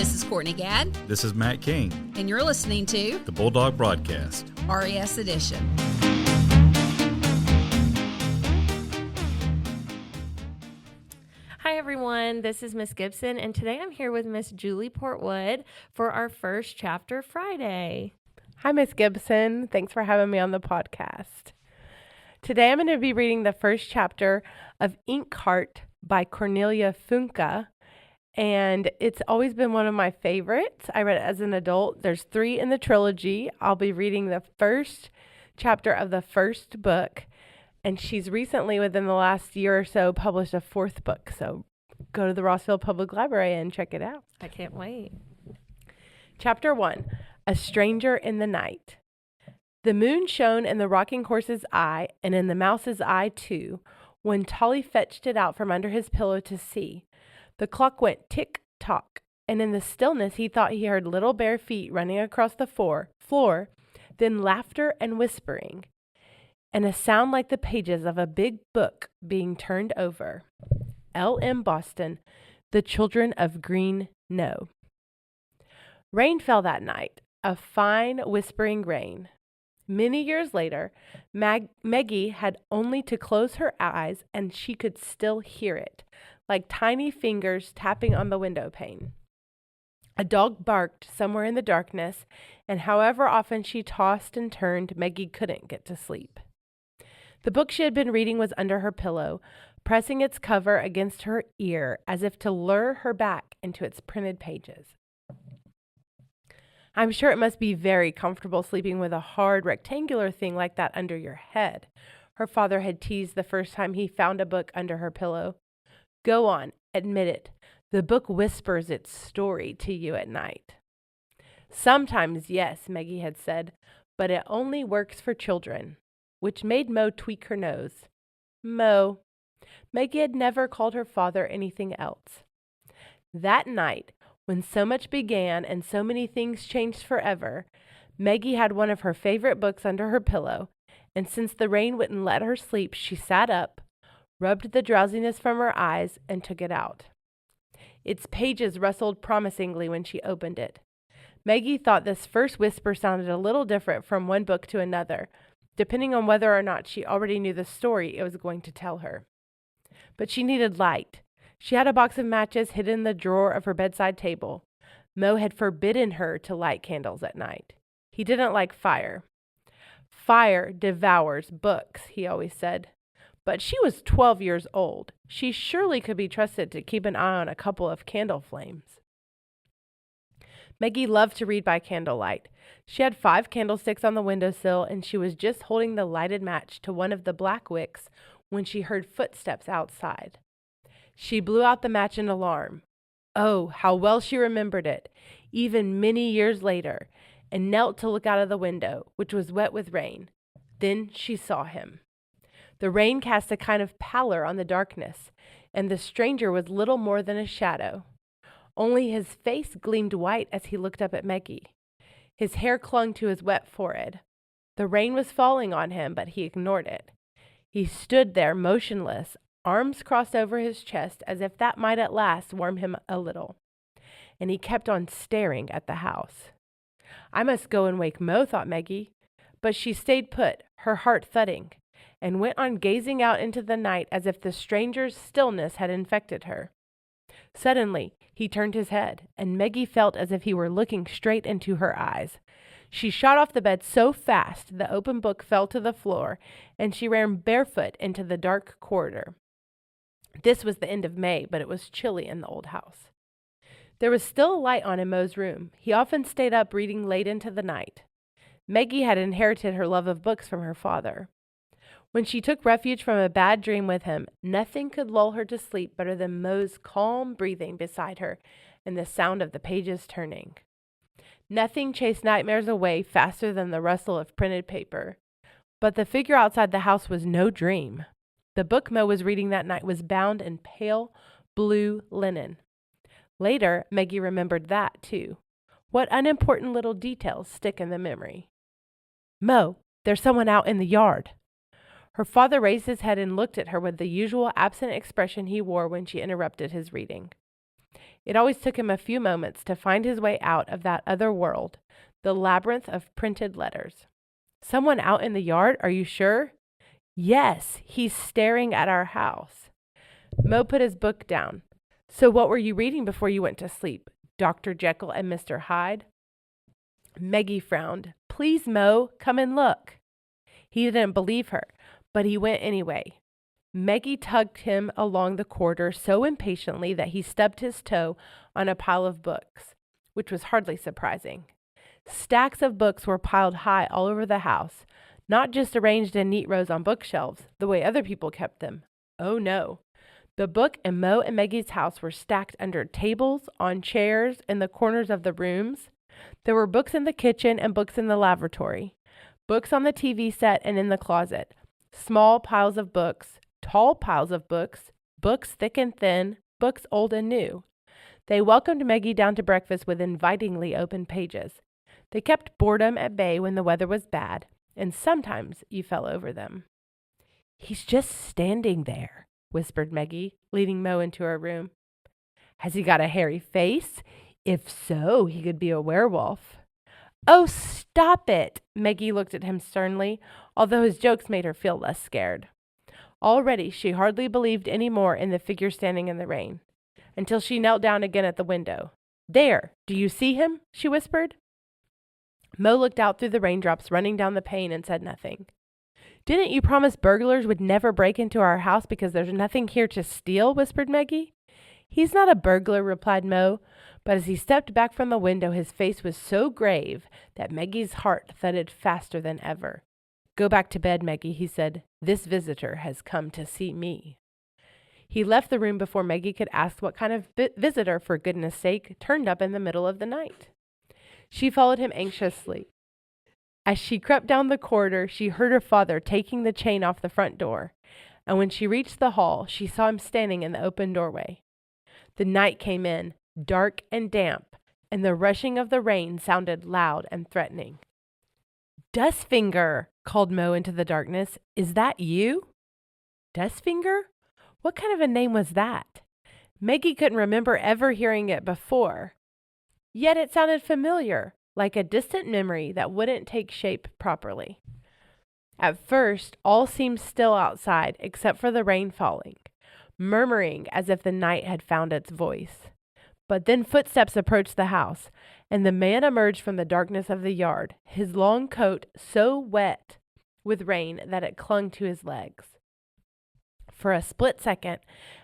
This is Courtney Gadd. This is Matt King. And you're listening to The Bulldog Broadcast. RES Edition. Hi everyone, this is Miss Gibson, and today I'm here with Miss Julie Portwood for our first chapter Friday. Hi, Miss Gibson. Thanks for having me on the podcast. Today I'm going to be reading the first chapter of Inkheart by Cornelia Funke, and it's always been one of my favorites. I read it as an adult. There's 3 in the trilogy. I'll be reading the first chapter of the first book, and she's recently, within the last year or so, published a 4th book. So go to the Rossville Public Library and check it out. I can't wait. Chapter 1, A Stranger in the Night. The moon shone in the rocking horse's eye, and in the mouse's eye too, when Tolly fetched it out from under his pillow to see. The clock went tick-tock, and in the stillness he thought he heard little bare feet running across the floor, then laughter and whispering, and a sound like the pages of a big book being turned over. L.M. Boston, The Children of Green Know. Rain fell that night, a fine whispering rain. Many years later, Meggie had only to close her eyes and she could still hear it, like tiny fingers tapping on the window pane. A dog barked somewhere in the darkness, and however often she tossed and turned, Meggie couldn't get to sleep. The book she had been reading was under her pillow, pressing its cover against her ear as if to lure her back into its printed pages. I'm sure it must be very comfortable sleeping with a hard rectangular thing like that under your head, her father had teased the first time he found a book under her pillow. Go on, admit it. The book whispers its story to you at night. Sometimes, yes, Meggie had said, but it only works for children, which made Mo tweak her nose. Mo. Meggie had never called her father anything else. That night, when so much began and so many things changed forever, Meggie had one of her favorite books under her pillow, and since the rain wouldn't let her sleep, she sat up, rubbed the drowsiness from her eyes, and took it out. Its pages rustled promisingly when she opened it. Meggie thought this first whisper sounded a little different from one book to another, depending on whether or not she already knew the story it was going to tell her. But she needed light. She had a box of matches hidden in the drawer of her bedside table. Mo had forbidden her to light candles at night. He didn't like fire. Fire devours books, he always said. But she was 12 years old. She surely could be trusted to keep an eye on a couple of candle flames. Meggie loved to read by candlelight. She had 5 candlesticks on the windowsill, and she was just holding the lighted match to one of the black wicks when she heard footsteps outside. She blew out the match in alarm. Oh, how well she remembered it, even many years later, and knelt to look out of the window, which was wet with rain. Then she saw him. The rain cast a kind of pallor on the darkness, and the stranger was little more than a shadow. Only his face gleamed white as he looked up at Meggie. His hair clung to his wet forehead. The rain was falling on him, but he ignored it. He stood there motionless, arms crossed over his chest, as if that might at last warm him a little. And he kept on staring at the house. I must go and wake Mo, thought Meggie. But she stayed put, her heart thudding, and went on gazing out into the night as if the stranger's stillness had infected her. Suddenly, he turned his head, and Meggie felt as if he were looking straight into her eyes. She shot off the bed so fast the open book fell to the floor, and she ran barefoot into the dark corridor. This was the end of May, but it was chilly in the old house. There was still a light on in Mo's room. He often stayed up reading late into the night. Meggie had inherited her love of books from her father. When she took refuge from a bad dream with him, nothing could lull her to sleep better than Mo's calm breathing beside her and the sound of the pages turning. Nothing chased nightmares away faster than the rustle of printed paper. But the figure outside the house was no dream. The book Mo was reading that night was bound in pale blue linen. Later, Meggie remembered that, too. What unimportant little details stick in the memory. Mo, there's someone out in the yard. Her father raised his head and looked at her with the usual absent expression he wore when she interrupted his reading. It always took him a few moments to find his way out of that other world, the labyrinth of printed letters. Someone out in the yard, are you sure? Yes, he's staring at our house. Mo put his book down. So what were you reading before you went to sleep? Dr. Jekyll and Mr. Hyde? Meggie frowned. Please, Mo, come and look. He didn't believe her, but he went anyway. Meggie tugged him along the corridor so impatiently that he stubbed his toe on a pile of books, which was hardly surprising. Stacks of books were piled high all over the house, not just arranged in neat rows on bookshelves, the way other people kept them. Oh, no. The book in Mo and Meggie's house were stacked under tables, on chairs, in the corners of the rooms. There were books in the kitchen and books in the lavatory, books on the TV set and in the closet, small piles of books, tall piles of books, books thick and thin, books old and new. They welcomed Meggie down to breakfast with invitingly open pages. They kept boredom at bay when the weather was bad, and sometimes you fell over them. He's just standing there, whispered Meggie, leading Mo into her room. Has he got a hairy face? If so, he could be a werewolf. Oh, stop it! Meggie looked at him sternly, although his jokes made her feel less scared. Already she hardly believed any more in the figure standing in the rain, until she knelt down again at the window. There! Do you see him? She whispered. Mo looked out through the raindrops running down the pane and said nothing. Didn't you promise burglars would never break into our house because there's nothing here to steal? Whispered Meggie. He's not a burglar, replied Mo, but as he stepped back from the window, his face was so grave that Meggie's heart thudded faster than ever. Go back to bed, Meggie, he said. This visitor has come to see me. He left the room before Meggie could ask what kind of visitor, for goodness sake, turned up in the middle of the night. She followed him anxiously. As she crept down the corridor, she heard her father taking the chain off the front door, and when she reached the hall, she saw him standing in the open doorway. The night came in, dark and damp, and the rushing of the rain sounded loud and threatening. Dustfinger, called Mo into the darkness. Is that you? Dustfinger? What kind of a name was that? Meggie couldn't remember ever hearing it before. Yet it sounded familiar, like a distant memory that wouldn't take shape properly. At first, all seemed still outside except for the rain falling, murmuring as if the night had found its voice. But then footsteps approached the house, and the man emerged from the darkness of the yard, his long coat so wet with rain that it clung to his legs. For a split second,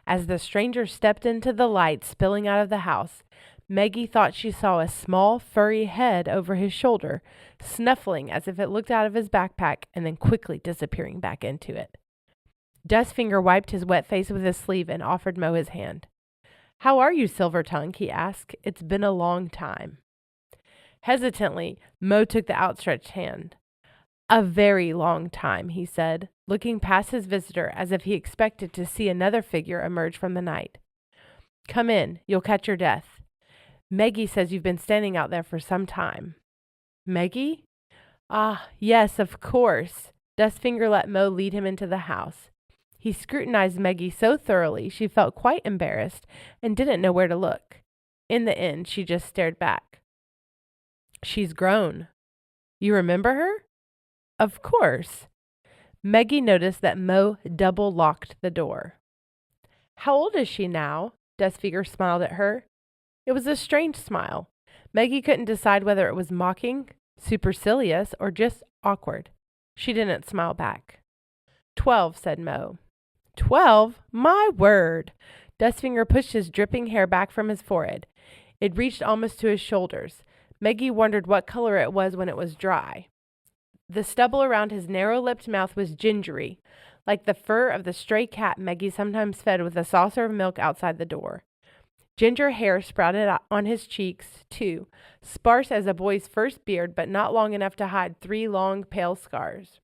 as the stranger stepped into the light spilling out of the house, Meggie thought she saw a small, furry head over his shoulder, snuffling as if it looked out of his backpack and then quickly disappearing back into it. Dustfinger wiped his wet face with his sleeve and offered Mo his hand. How are you, Silvertongue? He asked. It's been a long time. Hesitantly, Mo took the outstretched hand. A very long time, he said, looking past his visitor as if he expected to see another figure emerge from the night. Come in, you'll catch your death. Meggie says you've been standing out there for some time. Meggie? Ah, yes, of course. Dustfinger let Mo lead him into the house. He scrutinized Meggie so thoroughly she felt quite embarrassed and didn't know where to look. In the end, she just stared back. She's grown. You remember her? Of course. Meggie noticed that Mo double-locked the door. How old is she now? Dustfinger smiled at her. It was a strange smile. Meggie couldn't decide whether it was mocking, supercilious, or just awkward. She didn't smile back. 12, said Mo. 12? My word! Dustfinger pushed his dripping hair back from his forehead. It reached almost to his shoulders. Meggie wondered what color it was when it was dry. The stubble around his narrow-lipped mouth was gingery, like the fur of the stray cat Meggie sometimes fed with a saucer of milk outside the door. Ginger hair sprouted on his cheeks, too, sparse as a boy's first beard, but not long enough to hide 3 long, pale scars.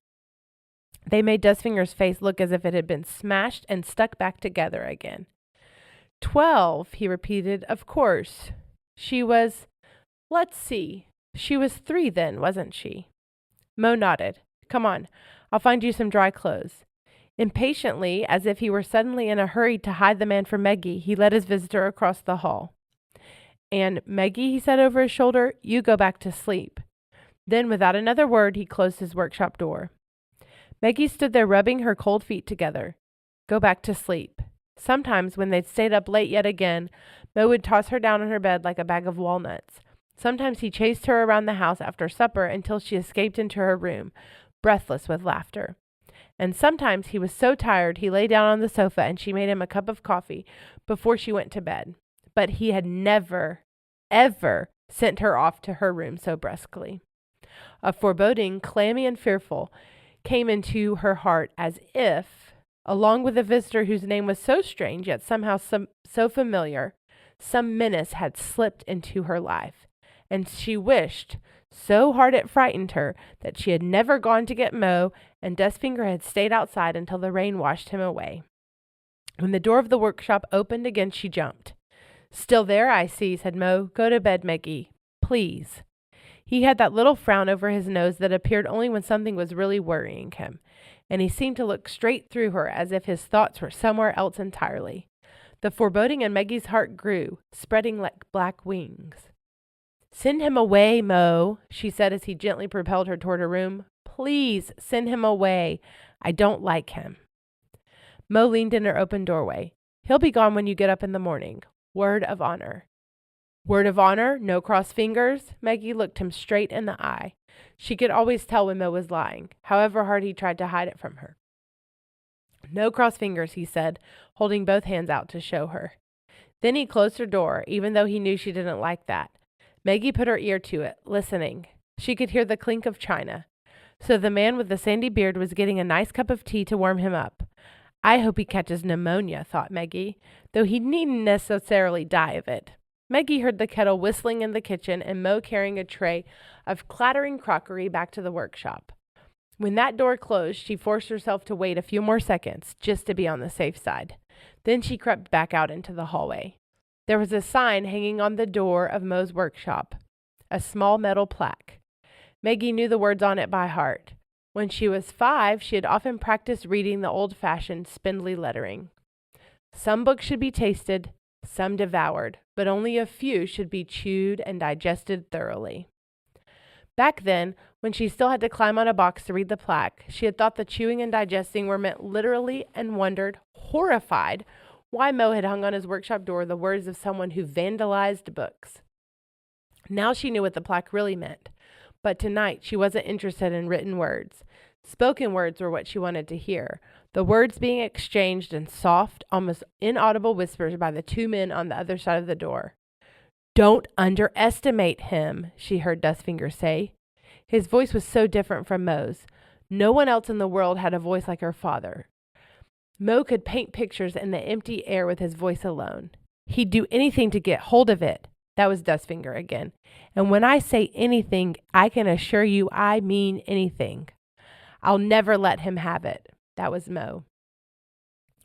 They made Dustfinger's face look as if it had been smashed and stuck back together again. 12, he repeated. Of course. She was, let's see, she was 3 then, wasn't she? Mo nodded. Come on, I'll find you some dry clothes. Impatiently, as if he were suddenly in a hurry to hide the man from Meggie, he led his visitor across the hall. And Maggie, he said over his shoulder, you go back to sleep. Then, without another word, he closed his workshop door. Maggie stood there rubbing her cold feet together. Go back to sleep. Sometimes, when they'd stayed up late yet again, Mo would toss her down on her bed like a bag of walnuts. Sometimes he chased her around the house after supper until she escaped into her room, breathless with laughter. And sometimes he was so tired he lay down on the sofa and she made him a cup of coffee before she went to bed. But he had never, ever sent her off to her room so brusquely. A foreboding, clammy and fearful, came into her heart as if, along with a visitor whose name was so strange yet somehow so familiar, some menace had slipped into her life. And she wished so hard it frightened her that she had never gone to get Mo and Dustfinger had stayed outside until the rain washed him away. When the door of the workshop opened again, she jumped. Still there, I see, said Mo. Go to bed, Maggie. Please. He had that little frown over his nose that appeared only when something was really worrying him, and he seemed to look straight through her as if his thoughts were somewhere else entirely. The foreboding in Maggie's heart grew, spreading like black wings. Send him away, Mo, she said as he gently propelled her toward her room. Please send him away. I don't like him. Mo leaned in her open doorway. He'll be gone when you get up in the morning. Word of honor. Word of honor? No cross fingers? Maggie looked him straight in the eye. She could always tell when Mo was lying, however hard he tried to hide it from her. No cross fingers, he said, holding both hands out to show her. Then he closed her door, even though he knew she didn't like that. Maggie put her ear to it, listening. She could hear the clink of china. So the man with the sandy beard was getting a nice cup of tea to warm him up. I hope he catches pneumonia, thought Maggie, though he needn't necessarily die of it. Maggie heard the kettle whistling in the kitchen and Mo carrying a tray of clattering crockery back to the workshop. When that door closed, she forced herself to wait a few more seconds, just to be on the safe side. Then she crept back out into the hallway. There was a sign hanging on the door of Mo's workshop, a small metal plaque. Maggie knew the words on it by heart. When she was 5, she had often practiced reading the old-fashioned, spindly lettering. Some books should be tasted, some devoured, but only a few should be chewed and digested thoroughly. Back then, when she still had to climb on a box to read the plaque, she had thought the chewing and digesting were meant literally and wondered, horrified, why Mo had hung on his workshop door the words of someone who vandalized books. Now she knew what the plaque really meant, but tonight she wasn't interested in written words. Spoken words were what she wanted to hear, the words being exchanged in soft, almost inaudible whispers by the two men on the other side of the door. Don't underestimate him, she heard Dustfinger say. His voice was so different from Mo's. No one else in the world had a voice like her father. Mo could paint pictures in the empty air with his voice alone. He'd do anything to get hold of it. That was Dustfinger again. And when I say anything, I can assure you I mean anything. I'll never let him have it. That was Mo.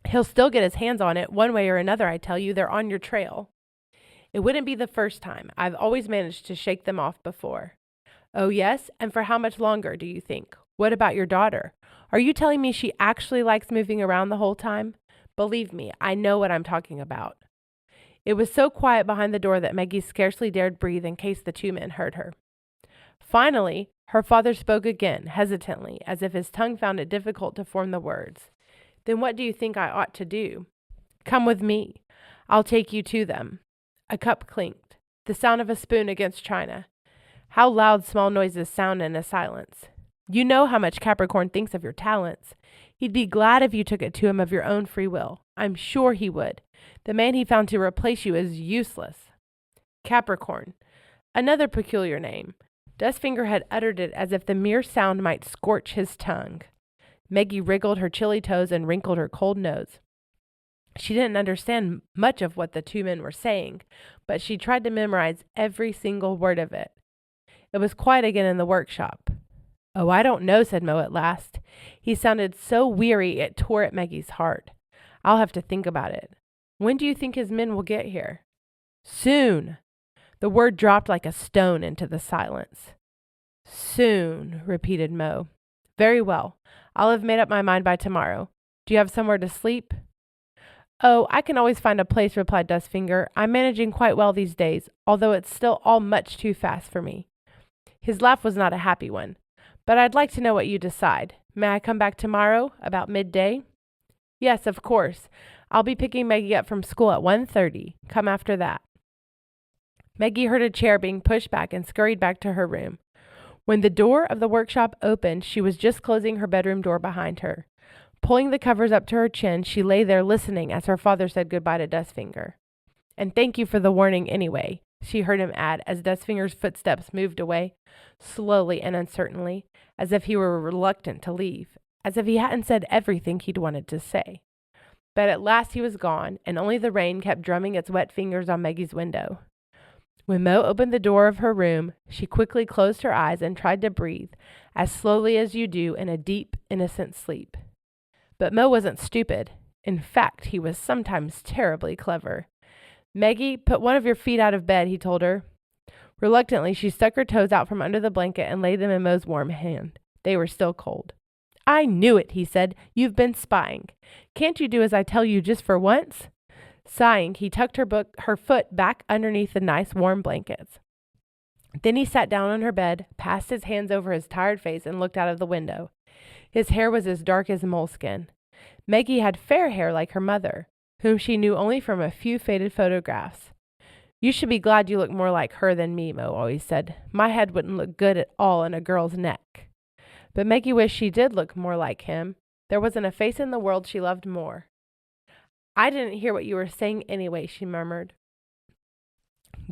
He'll still get his hands on it one way or another, I tell you. They're on your trail. It wouldn't be the first time. I've always managed to shake them off before. Oh, yes? And for how much longer, do you think? What about your daughter? Are you telling me she actually likes moving around the whole time? Believe me, I know what I'm talking about. It was so quiet behind the door that Maggie scarcely dared breathe in case the two men heard her. Finally, her father spoke again, hesitantly, as if his tongue found it difficult to form the words. Then what do you think I ought to do? Come with me. I'll take you to them. A cup clinked, the sound of a spoon against china. How loud small noises sound in a silence. You know how much Capricorn thinks of your talents. He'd be glad if you took it to him of your own free will. I'm sure he would. The man he found to replace you is useless. Capricorn. Another peculiar name. Dustfinger had uttered it as if the mere sound might scorch his tongue. Maggie wriggled her chilly toes and wrinkled her cold nose. She didn't understand much of what the two men were saying, but she tried to memorize every single word of it. It was quiet again in the workshop. Oh, I don't know, said Mo at last. He sounded so weary it tore at Maggie's heart. I'll have to think about it. When do you think his men will get here? Soon. The word dropped like a stone into the silence. Soon, repeated Mo. Very well. I'll have made up my mind by tomorrow. Do you have somewhere to sleep? Oh, I can always find a place, replied Dustfinger. I'm managing quite well these days, although it's still all much too fast for me. His laugh was not a happy one. But I'd like to know what you decide. May I come back tomorrow, about midday? Yes, of course. I'll be picking Maggie up from school at 1:30. Come after that. Maggie heard a chair being pushed back and scurried back to her room. When the door of the workshop opened, she was just closing her bedroom door behind her. Pulling the covers up to her chin, she lay there listening as her father said goodbye to Dustfinger. And thank you for the warning anyway, she heard him add as Dustfinger's footsteps moved away, slowly and uncertainly, as if he were reluctant to leave, as if he hadn't said everything he'd wanted to say. But at last he was gone, and only the rain kept drumming its wet fingers on Maggie's window. When Mo opened the door of her room, she quickly closed her eyes and tried to breathe, as slowly as you do in a deep, innocent sleep. But Mo wasn't stupid. In fact, he was sometimes terribly clever. Maggie, put one of your feet out of bed, he told her. Reluctantly, she stuck her toes out from under the blanket and laid them in Mo's warm hand. They were still cold. I knew it, he said. You've been spying. Can't you do as I tell you just for once? Sighing, he tucked her foot back underneath the nice warm blankets. Then he sat down on her bed, passed his hands over his tired face, and looked out of the window. His hair was as dark as moleskin. Maggie had fair hair like her mother, whom she knew only from a few faded photographs. You should be glad you look more like her than me, Mo always said. My head wouldn't look good at all in a girl's neck. But Maggie wished she did look more like him. There wasn't a face in the world she loved more. I didn't hear what you were saying anyway, she murmured.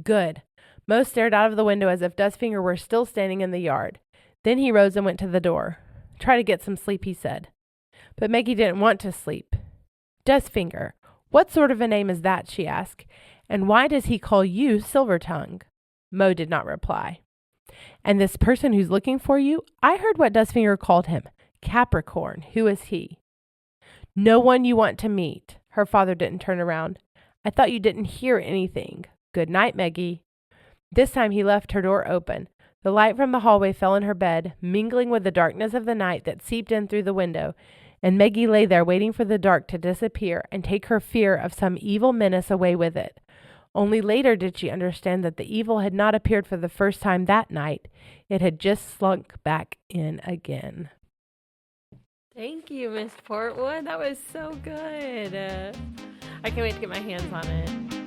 Good. Mo stared out of the window as if Dustfinger were still standing in the yard. Then he rose and went to the door. Try to get some sleep, he said. But Maggie didn't want to sleep. Dustfinger, what sort of a name is that, she asked, and why does he call you Silvertongue? Mo did not reply. And this person who's looking for you, I heard what Dustfinger called him. Capricorn. Who is he? No one you want to meet. Her father didn't turn around. I thought you didn't hear anything. Good night, Maggie. This time he left her door open. The light from the hallway fell on her bed, mingling with the darkness of the night that seeped in through the window, and Maggie lay there waiting for the dark to disappear and take her fear of some evil menace away with it. Only later did she understand that the evil had not appeared for the first time that night. It had just slunk back in again. Thank you, Miss Portwood. That was so good. I can't wait to get my hands on it.